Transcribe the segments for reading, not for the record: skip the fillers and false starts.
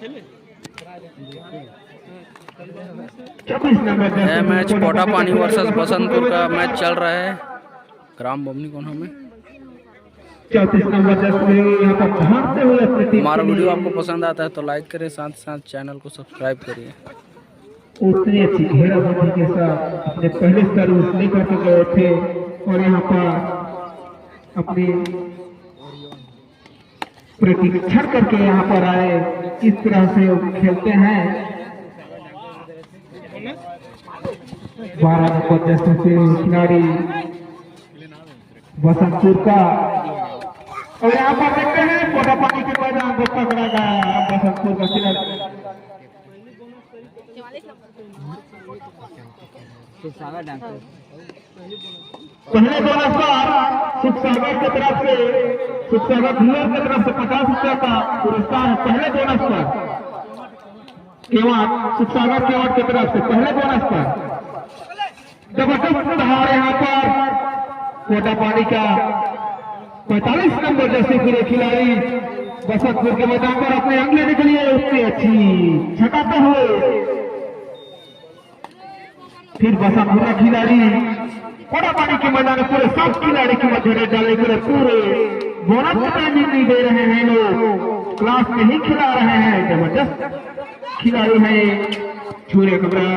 यह मैच कोटा पानी वर्सेस बसंतपुर का मैच चल रहा है ग्राम बमनी कोना में। 34 नंबर यहाँ पर भागते हुए हमारा वीडियो आपको पसंद आता है तो लाइक करें, साथ साथ चैनल को सब्सक्राइब करिए। उतनी अच्छी घेराबंदी के साथ अपने पहले सर्विस लेकर के गए थे और यहाँ पर अपनी प्रशिक्षण करके यहाँ पर आए। इस तरह से खेलते हैं। 12 नंबर जैसे खिलाड़ी बसंतपुर का, और यहाँ पर देखते हैं कोटा पानी के मैदान को पकड़ा गया बसंतपुर का खिलाड़ी। पहले बोनस पर सुखसागर की तरफ से, सुखसागर धुआं की तरफ से 50 रुपया का पुरस्कार पहले बोनस पर, केवट सुखसागर केवट की तरफ से पहले बोनस पर जबरदस्त धार यहाँ पर कोटा पानी का 45 नंबर जैसे पूरे खिलाड़ी बसंतपुर के मैदान पर अपने अंग लेने के लिए उसकी अच्छी छकाते हुए फिर बसंतपुर का खिलाड़ी कोटा पानी के मैदान में पूरे सब खिलाड़ी की मध्य डालने के लिए पूरे बोनस का टाइमिंग नहीं दे रहे हैं। लोग क्लास में ही खिला रहे हैं। जबरदस्त खिलाड़ी है, छूरे कमरा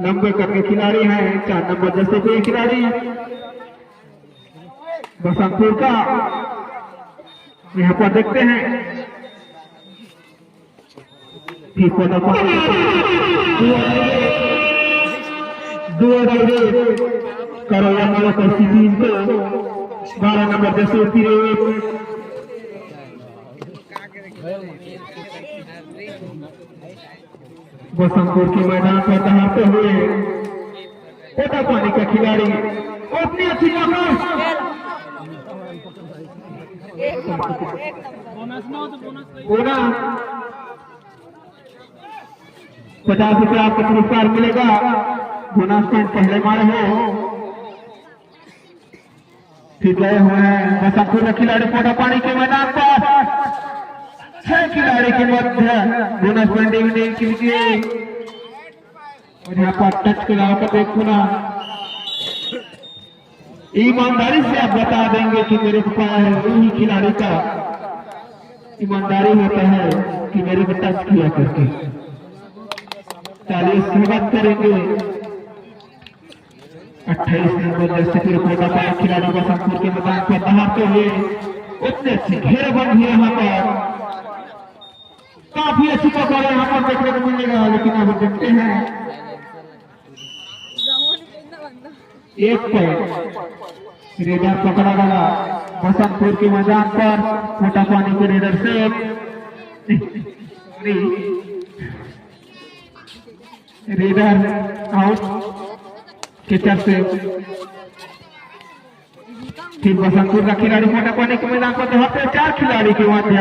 नंबर करके खिलाड़ी है। 4 नंबर जैसे कोई खिलाड़ी बसंतपुर का यहाँ पर देखते हैं। फिर कोटा करोया नंबर टीम को 12 नंबर जैसे बसंतपुर के मैदान पर दहाड़ते हुए कोटा पानी का खिलाड़ी अपनी अच्छी बोनस 50 रुपया आपको पुरस्कार मिलेगा। बोनस पॉइंट पहले मारे हो। फिर गए हुए हैं बसंतपुर के खिलाड़ी कोटा पानी के मैदान पर 6 खिलाड़ी के मध्य बोनस पॉइंट नहीं कीजिए। और यहाँ पर टच के लाकर देखो ना, ईमानदारी से आप बता देंगे कि मेरे को पाया है वही खिलाड़ी का ईमानदारी होता है कि मेरे को टच किया करके। ताली स्वागत करेंगे 28 नंबर जैसे फिर कोटा पानी खिलाड़ी बसंतपुर के मैदान पर दहाड़ते हुए उतने अच्छी घेरेबंदी यहाँ पर काफी अच्छी पकड़ यहाँ पर देखने को मिलेगा। लेकिन अब देखते हैं एक पॉइंट रेडर पकड़ा गया बसंतपुर के मैदान पर। कोटा पानी के रेडर से रेडर आउट कैचर से फिर बसंतपुर का खिलाड़ी कोटा पानी के मैदान पर दहाड़ते 4 खिलाड़ी के मध्य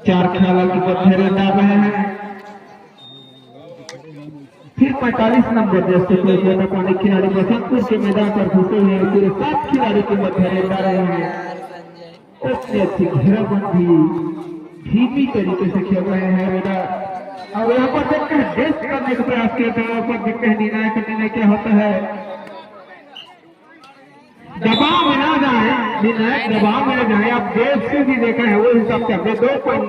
4 खिलाड़ी की मध्य डाल रहे हैं। फिर 45 नंबर जैसे कोई कोटा पानी खिलाड़ी बसंतपुर के मैदान पर घुसे हुए पूरे 7 खिलाड़ी के मध्य डाल रहे हैं। उससे अच्छी घेराबंदी धीमी तरीके से खेल रहे हैं रेडर। अब यहाँ पर देखते हैं डेस्ट करने का प्रयास किया था। यहाँ पर देखते हैं निर्णय करने क्या होता है। दबाव में ना जाए, निर्णय दबाव में ना जाए। आप देश से भी देखा है वो हिसाब से अपने 2 पॉइंट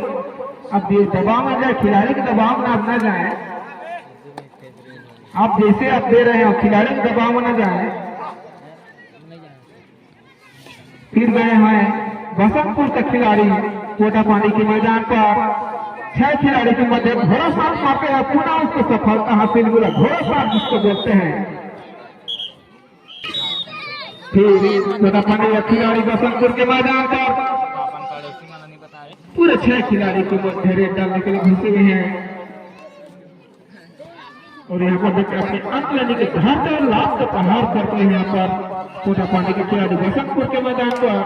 अब दबाव में जाए, खिलाड़ी के दबाव में आप ना जाए। आप जैसे आप दे रहे हो खिलाड़ी के दबाव में ना जाए। फिर गए हैं बसंतपुर का खिलाड़ी कोटा पानी के मैदान पर 6 खिलाड़ी के मध्य घोड़ा साथ मारते हैं। पुनः उसको सफलता हासिल हुआ। घोड़ा साथ जिसको बोलते हैं। फिर कोटा पानी का खिलाड़ी बसंतपुर के मैदान पर पूरे 6 खिलाड़ी के मध्य रेड डालने के लिए घुसे हुए हैं। और यहाँ पर देखते अपने अंत लेने के घर पर लाभ का प्रहार करते हैं। यहाँ पर कोटा पानी के खिलाड़ी बसंतपुर के मैदान पर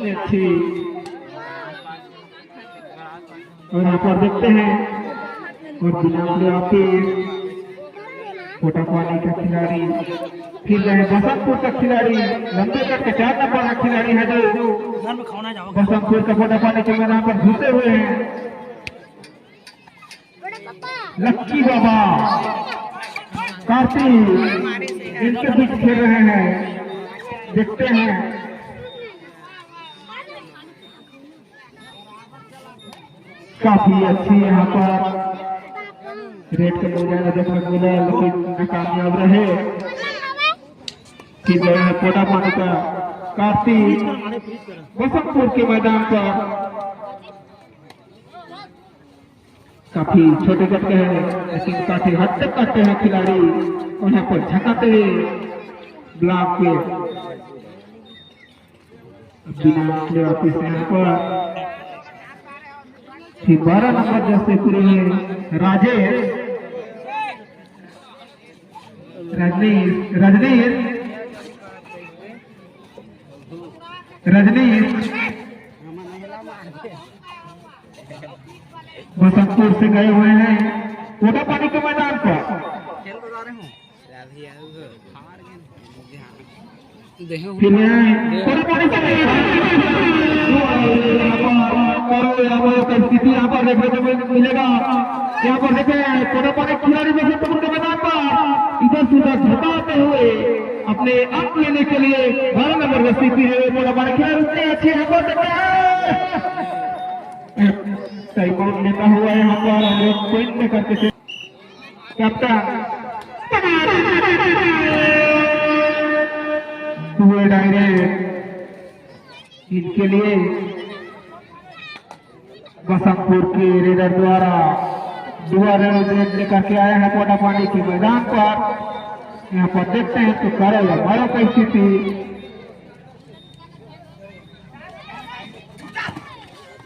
अच्छी, और यहाँ पर देखते हैं और बिना कोटा पानी का खिलाड़ी फिर रहे बसंतपुर का खिलाड़ी लंबे कट के 4 नंबर का खिलाड़ी है जो बसंतपुर का पोटा पानी के मैदान पर घुसे हुए हैं। लक्की बाबा कार्तिक इनके बीच खेल रहे हैं, देखते हैं। काफी अच्छी यहाँ पर रेड का मुजाहिदा देखने को मिला, लेकिन नाकामयाब रहे। कि गए हैं पोटा पानी का कार्तिक बसंतपुर के मैदान पर। काफी छोटे गट के हैं, लेकिन काफी हद तक करते हैं खिलाड़ी, उन्हें पर झकाते हुए ब्लॉक के बिना वापिस यहाँ पर 12 नंबर जैसे पूरे राजेश रजनीश बसंतपुर से गए हुए हैं पोटा पानी के मैदान पर। स्थिति यहाँ पर देखने को मिलेगा। यहाँ पर देखें पोटा पानी खिलाड़ी बसंतपुर के मैदान पर इधर से उधर झुकाते हुए अपने अंक लेने के लिए 12 नंबर की स्थिति है। पोटा पानी खिलाड़ी उतने अच्छे यहाँ पर टाइम आउट लेता हुआ यहाँ पर पॉइंट में करते थे कैप्टन हुए डायरेक्ट इनके लिए बसंतपुर के रेडर द्वारा दोबारा लेकर के आए हैं पोटा पानी के मैदान पर। यहाँ पर देखते हैं तो करे हमारा की स्थिति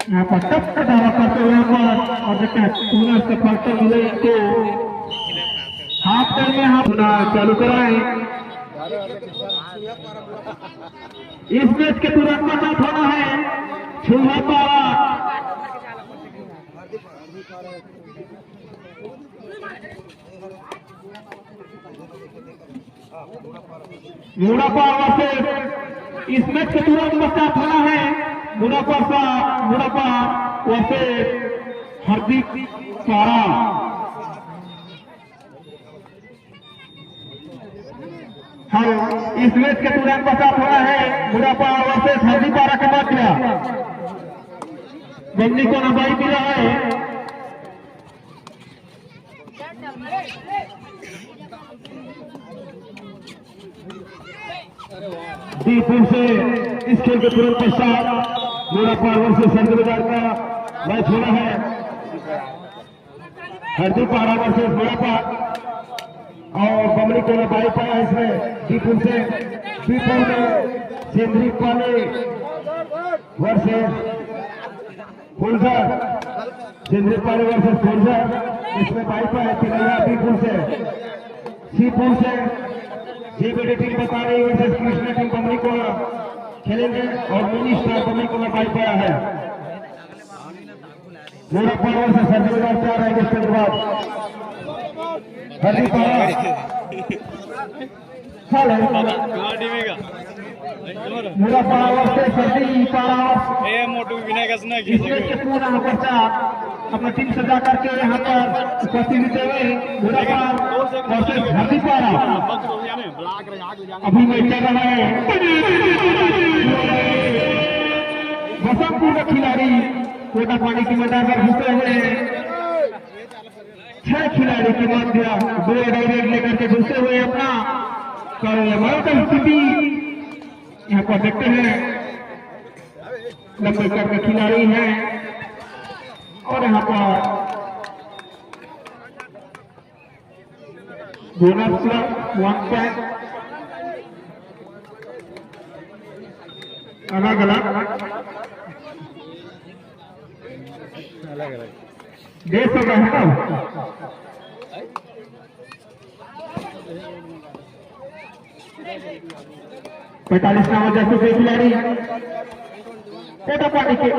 यहाँ पर टप दावा करते हुए यहाँ पर और देखते हैं पुनः से पढ़ते हुए इनको हाफ टाइम में हाफ पुनः चालू कराए। इस मैच के तुरंत बाद होना है छुहा पारा मुड़ापार वर्सेस इस मैच के तुरंत पश्चात होना है मुड़ापा वर्सेस हार्दिक पारा। हाँ, इस मैच के तुरंत पश्चात होना है मुड़ापा वर्सेस हार्दिक पारा के मध्य। बंदी को नबाई मिला है। दीपुर से इस खेल के तुरंत पश्चात मुड़ापा वर्सेस सर्दिबार का मैच होना है। हार्दिक पारा वर्सेस मुड़ापा और बमरी को नबाई पाया इसमें दीपुर में सेंद्री पानी वर्सेस फुलझर सेंद्री पानी वर्सेस फुलझर इसमें बाई पाया तिरैया दीपुर से सीपुर से जीबीडी टीम बता रही है वर्सेस कृष्णा टीम बमरी को खेलेंगे और मिनी स्टार बमरी को नबाई पाया है। मुड़ापा वर्सेस सर्दिबार चाह रहे हैं इसके बाद हार्दिक मुड़ापा वर्सेस सर्दी पारा मोटू विनायक पूरा पश्चात अपना टीम सजा करके यहाँ पर उपस्थित देते हुए मुड़ापा वर्सेस हार्दिक पारा अभी मैच चल रहा है। बसंतपुर का खिलाड़ी पोटा पानी के मैदान पर घुसे हुए 6 खिलाड़ी के मध्य 2 डायरेक्ट लेकर के घुसे हुए अपना का स्थिति यहाँ पर देखते हैं। लंबे कद के खिलाड़ी हैं और यहाँ पर बोनस प्लस 1 पॉइंट अलग देश का है ना। 45 नंबर जैसे के खिलाड़ी पोटा पानी के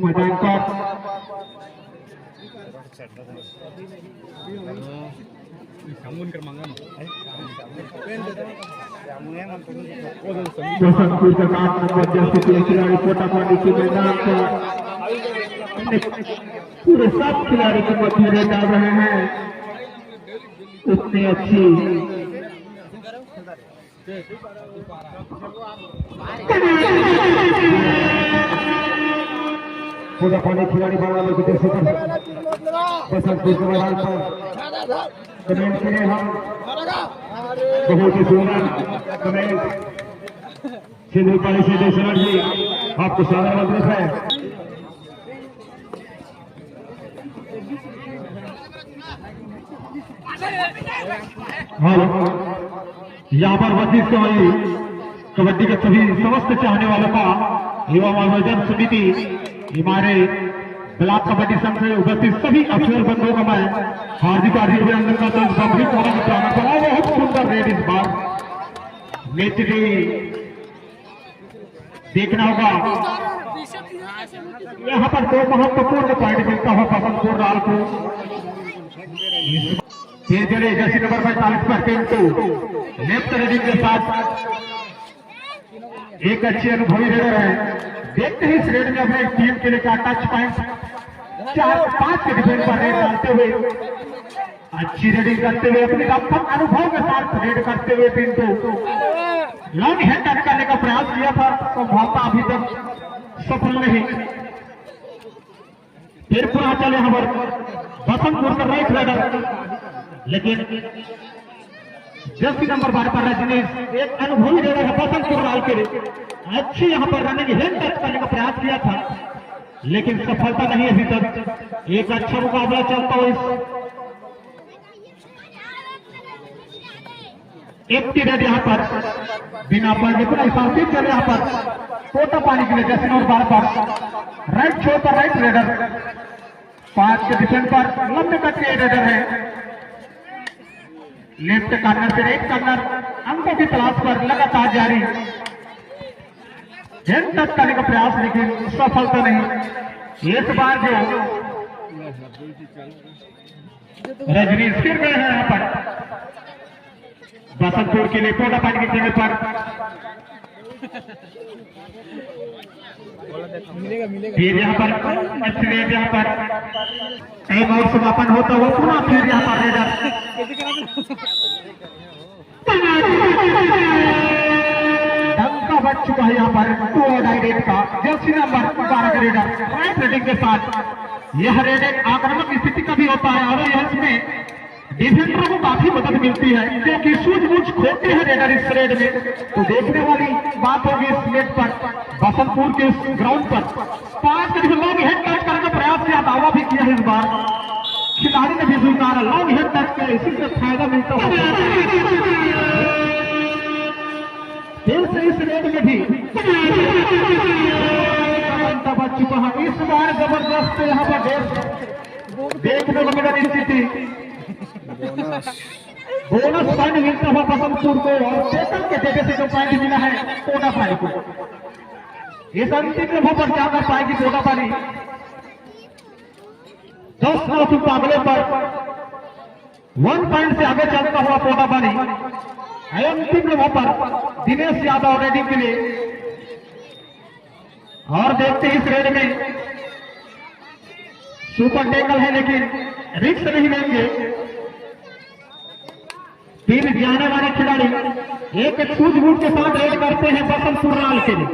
मैदान पर बसंतपुर का काम नंबर 10 के खिलाड़ी कोटा पानी के मैदान पर पूरे 7 खिलाड़ी के मध्य डाल रहे हैं। उतनी अच्छी कोटा पानी खिलाड़ी बना लोग बसंतपुर के मैदान पर कमेंट करें हम बहुत ही सुंदर कमेंट सिंधु पाली से देशराज जी आपको स्वागत मत है। यहाँ पर वजीर चौहान कबड्डी के सभी समस्त चाहने वालों का युवा मनोरंजन समिति हमारे ब्लॉक कबड्डी संघ में उपस्थित सभी अक्षर बंधुओं का मैं हार्दिक अभिनंदन करता हूँ। बहुत सुंदर रेड इस बार मैच भी देखना होगा। यहाँ पर 2 महत्वपूर्ण पॉइंट मिलता हुआ बसंतपुर लाल को चले जैसे नंबर 45 पर टेंटू लेफ्ट रेडिंग के साथ एक अच्छे अनुभवी रेडर है। देखते हैं इस रेड में अपने टीम के लिए क्या टच पॉइंट 4-5 के डिफेंस पर रेड डालते हुए अच्छी रेडिंग करते हुए अपने अनुभव के साथ रेड करते हुए टेंटू लॉन्ग हैंड टच करने का प्रयास किया था तो मौका अभी तक सफल नहीं। फिर पुनः चले यहाँ पर बसंतपुर का राइट रेडर लेकिन 10 नंबर 12 पर रजनीश एक अनुभवी रेडर है बसंतपुर लाल के लिए अच्छी यहाँ पर रनिंग हैंड टच करने का प्रयास किया था लेकिन सफलता नहीं अभी तक। एक अच्छा मुकाबला चलता हुआ इस एक रेड यहाँ पर बिना पढ़ने पूरा हिसाब चले यहाँ पर कोटा पानी के लिए 10 नंबर 12 पर राइट छोर पर राइट रेडर 5 के डिफेंस पर लंबे कट के रेडर है। लेफ्ट कॉर्नर से राइट कॉर्नर अंकों की तलाश पर लगातार जारी हैंड टच करने का प्रयास लेकिन सफलता नहीं। इस बार जो रजनीश फिर गए हैं यहाँ पर बसंतपुर के लिए कोटा पानी के केंद्र पर फिर यहाँ पर अच्छे यहाँ पर टाइम आउट समापन होता हुआ पुनः फिर यहाँ पर रेडर डंका बच चुका है यहाँ पर 2 का जर्सी नंबर 12 का रेडर राइट रेडिंग के साथ। यह रेडर आक्रामक स्थिति का भी होता है और यह इसमें डिफेंडरों को काफी मदद मिलती है क्योंकि सूझबूझ खोते हैं रेडर इस रेड में। तो देखने वाली बात होगी इस मैच पर बसंतपुर के इस ग्राउंड पर 5 के लॉन्ग हेड टच करने का प्रयास किया दावा भी किया इस बार खिलाड़ी ने भी स्वीकारा लॉन्ग हेड टच किया इसी से फायदा मिलता है। फिर से इस रेड में भी बच चुका है इस बार जबरदस्त यहाँ पर देखने को मिला स्थिति बोनस पॉइंट मिलता हुआ बसंतपुर को और चेतन के जगह से जो पॉइंट मिला है कोटा पानी को इस अंतिम में पर क्या कर पाएगी कोटा पानी 10-9 मुकाबले पर 1 पॉइंट से आगे चलता हुआ कोटा पानी अंतिम में पर दिनेश यादव रेडी के लिए और देखते हैं इस रेड में सुपर टैकल है लेकिन रिस्क नहीं लेंगे। 3 जाने वाले खिलाड़ी एक सूझबूझ के साथ रेड करते हैं बसंतपुर लाल के लिए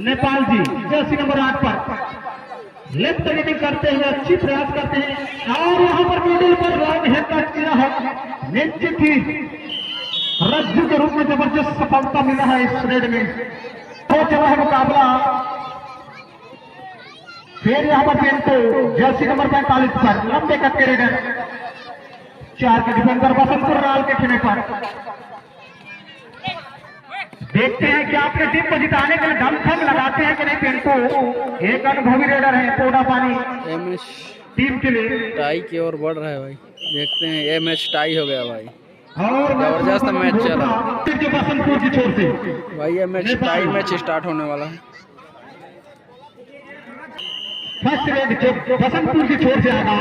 नेपाल जी जर्सी नंबर 8 पर लेफ्ट रेडिंग करते हैं अच्छी प्रयास करते हैं और यहाँ पर मिडिल पर लॉन्ग हेड टच किया है निश्चित ही रज्जू के रूप में जबरदस्त सफलता मिला है इस रेड में। हो चला है मुकाबला फिर यहाँ पर टेंटू जर्सी नंबर 45 पर लंबे कट के रेडर 4 के डिफेंडर बसंतपुर लाल के खेमे पर देखते हैं कि आपके टीम को जिताने के लिए दमखम लगाते हैं कि नहीं। टेंटू एक अनुभवी रेडर है कोटा पानी टीम के लिए टाई की ओर बढ़ रहा है भाई। देखते हैं ये मैच टाई हो गया भाई और जबरदस्त मैच चला बसंतपुर की छोर से भाई। ये मैच टाई मैच स्टार्ट होने वाला है। फर्स्ट रेड बसंतपुर की छोर से आगा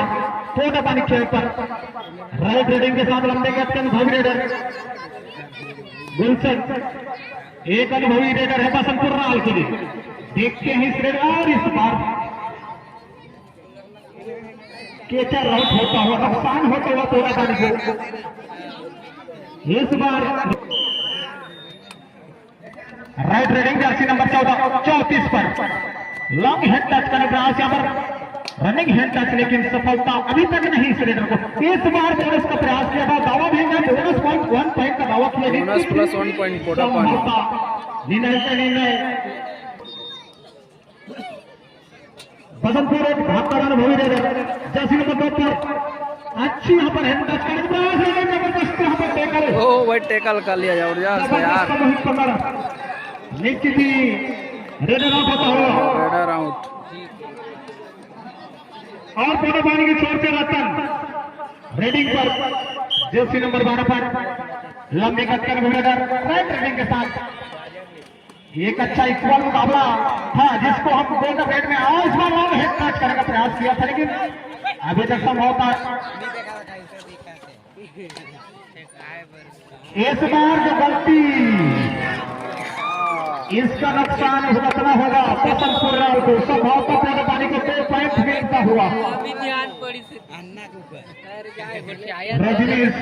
छोटा पानी खेल पर राइट रेडिंग के साथ लंबे कैप्टन भावी रेडर गुलशन, एक अनुभवी रेडर है बसंतपुर राल के लिए। देखते हैं इस रेडर और इस बार केचर आउट होता हुआ, नुकसान होता हुआ छोटा पानी को। इस बार राइट रेडिंग जर्सी नंबर 34 पर लॉन्ग हैंड टच करने प्रयास, यहाँ पर रनिंग हैंड टच, लेकिन सफलता अभी तक नहीं इस रेडर को। इस बार बोनस का प्रयास किया था, दावा भी है बोनस पॉइंट 1 पॉइंट का दावा किया, बोनस प्लस 1 पॉइंट कोटा पानी। निर्णय बसंतपुर एक 72 अनुभवी रेडर जर्सी नंबर 2 पर अच्छी यहाँ पर हैंड टच करने प्रयास है, जबरदस्त यहाँ पर टैकल। ओ भाई टैकल कर लिया जबरदस्त यार, निश्चित ही रेडर आउट होता हुआ, रेडर आउट। और छोटा पानी की छोर से रतन रेडिंग पर जर्सी नंबर 12 पर लंबी कद कर रेडर राइट रेडिंग के साथ एक अच्छा इक्वल मुकाबला था, जिसको हम गोल्डन रेड में और इस बार लॉन्ग हेड टच करने का प्रयास किया था, लेकिन अभी तक संभवता इस बार जो गलती, इसका नुकसान भुगतना होगा बसंतपुर राल को। संभवतः छोटा पानी को 2 पॉइंट मिलता हुआ। रजनीश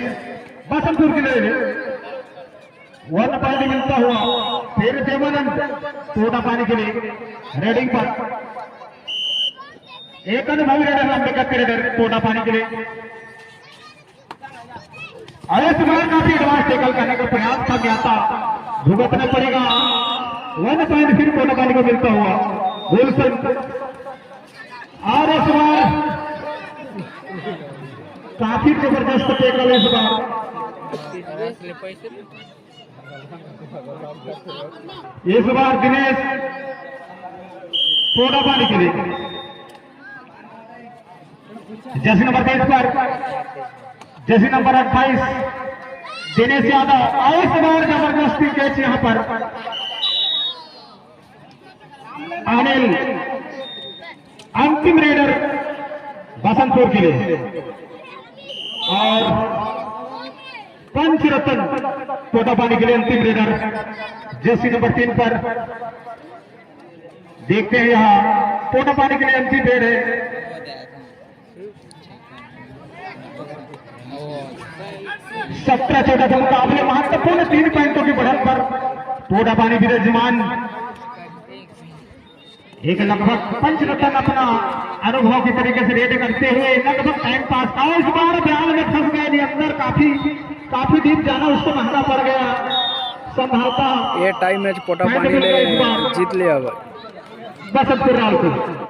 बसंतपुर के लिए 1 पॉइंट मिलता हुआ। फिर देवानंद छोटा पानी के लिए रेडिंग पर एक अनुभवी रेडर लंबे कद के रेडर छोटा पानी के लिए। और इस बार काफी एडवांस टेकल करने का प्रयास था, ज्ञाता भुगतना पड़ेगा। 1 पॉइंट फिर छोटा पानी को मिलता हुआ गुलशन। और इस बार काफी जबरदस्त टेकल इस बार। इस बार दिनेश छोटा पानी के लिए जर्सी नंबर 23 पर जर्सी नंबर 28 दिनेश यादव। और इस बार जबरदस्ती कैच यहां पर अनिल, अंतिम रेडर बसंतपुर के लिए। और पंचरत्न छोटा पानी के लिए अंतिम रेडर जर्सी नंबर 3 पर। देखते हैं यहाँ छोटा पानी के लिए अंतिम रेड है। सत्रह छोटा के मुकाबले महत्वपूर्ण 3 पॉइंटों की बढ़त पर छोटा पानी विराजमान। एक लगभग पंचरत्न अपना अनुभव के तरीके से रेड करते हुए लगभग टाइम पास था। इस बार बयान में फंस गए, अंदर काफी डीप जाना उसको महंगा पड़ गया। संभवतः ये टाइम मैच पोटा पानी ले जीत लिया बसंतपुर राल को।